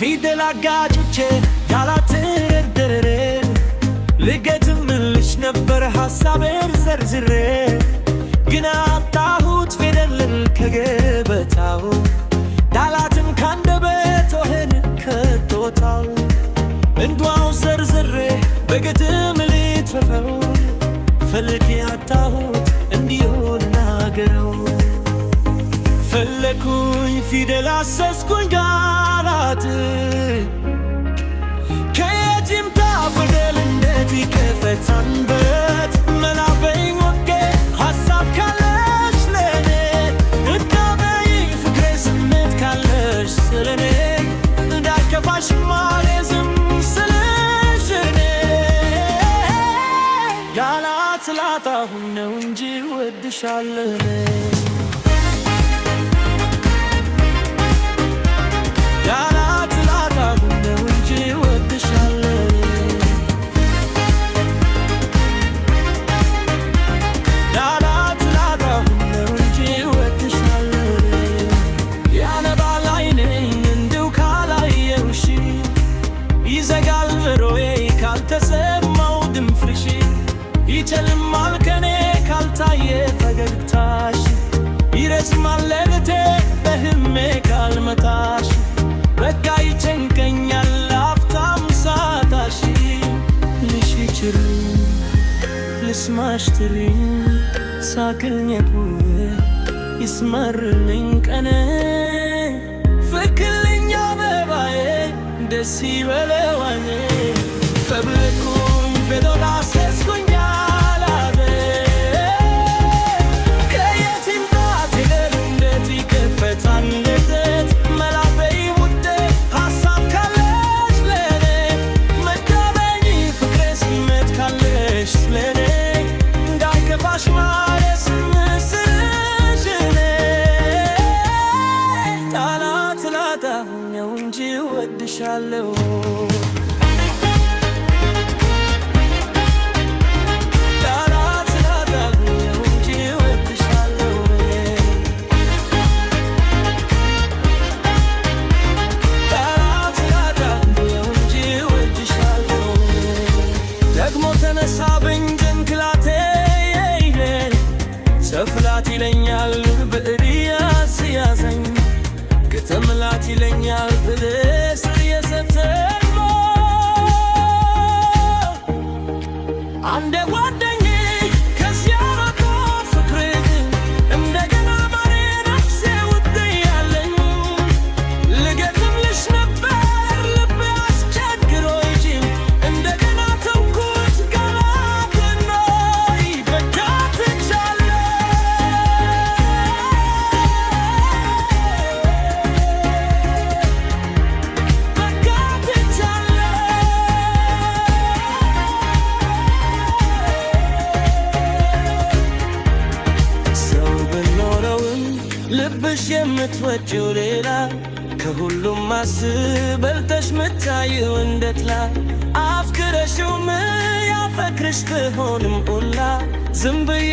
ፊደል አጋጭቼ ያላትደረረ ልገጥምልሽ ነበር ሐሳቤን ዘርዝሬ ግን አጣሁት ፊደልን ከገበታው ቃላትን ካንደበት ወህን ከቶታል እንዷው ዘርዝሬ በግጥም ልትፈፈው ፈልጌ አጣሁት እንዲሆን ናገረው ፈለኩኝ ፊደል አሰስኩኝ ቃላት ከየት ይምጣ ፊደል እንዴት ይከፈት አንደበት መላ በይኝ ወጌ ሐሳብ ካለሽ ለኔ እዳ በይኝ ፍቅሬ ስሜት ካለሽ ስለኔ እንዳይከፋሽ ማለዝም ስለሽ እኔ ቃላት ላጣሁኝ ነው እንጂ ወድሻለሁ ቃላት ላጣሁኝ ነው እንጂ ወድሻለሁ ቃላት ላጣሁኝ ነው እንጂ ወድሻለሁ ያነባል ዓይኔን እንዲሁ ካላየሁሽ ይዘጋል ጆሮዬ ካልተሰማው ድምፅሽ ይጨልማል ከኔ ካልታየ ፈገግታሽ ይረዝማል ሌሊቴ በህልሜ ካልመጣሽ በቃ ይጨንቀኛል አፍታም ሳጣሽ ልሽችልኝ ልስማሽ ትልኝ ሳክልኘቡ ይስመርልኝ ቀኔ ፍክልኝ አበባዬ ደስ ይበለዋኔ ፈብልኩኝ ፊደል አሰስኩኝ ወድሻለሁ ቃላት ላጣሁኝ ነው እንጂ ወድሻለሁ ቃላት ላጣሁኝ ነው እንጂ ወድሻለሁ ደግሞ ተነሳብኝ ጭንቅላቴ ሰፍላት ይለኛል ብዕር ያስያዘኝ ግጥምላት ይለኛል ብልስ የሰተሞ አንዴ ጓደኜ ከዚያ መቶ ፍቅር እንደገና ማሬ ነፍሴ ውድ ያለኝ ልገጥምልሽ ነበር ልቤ አስቸግሮኝ እንደገና ተውኩት ቃላትን ኖይ በቃ ትቻለሁ ልብሽ የምትወጂው ሌላ ከሁሉም አስበልጠሽ ምታዪው እንደጥላ አፍቅረሽው ያፈቅርሽ ብሆንም ሁላ ዝም ብዬ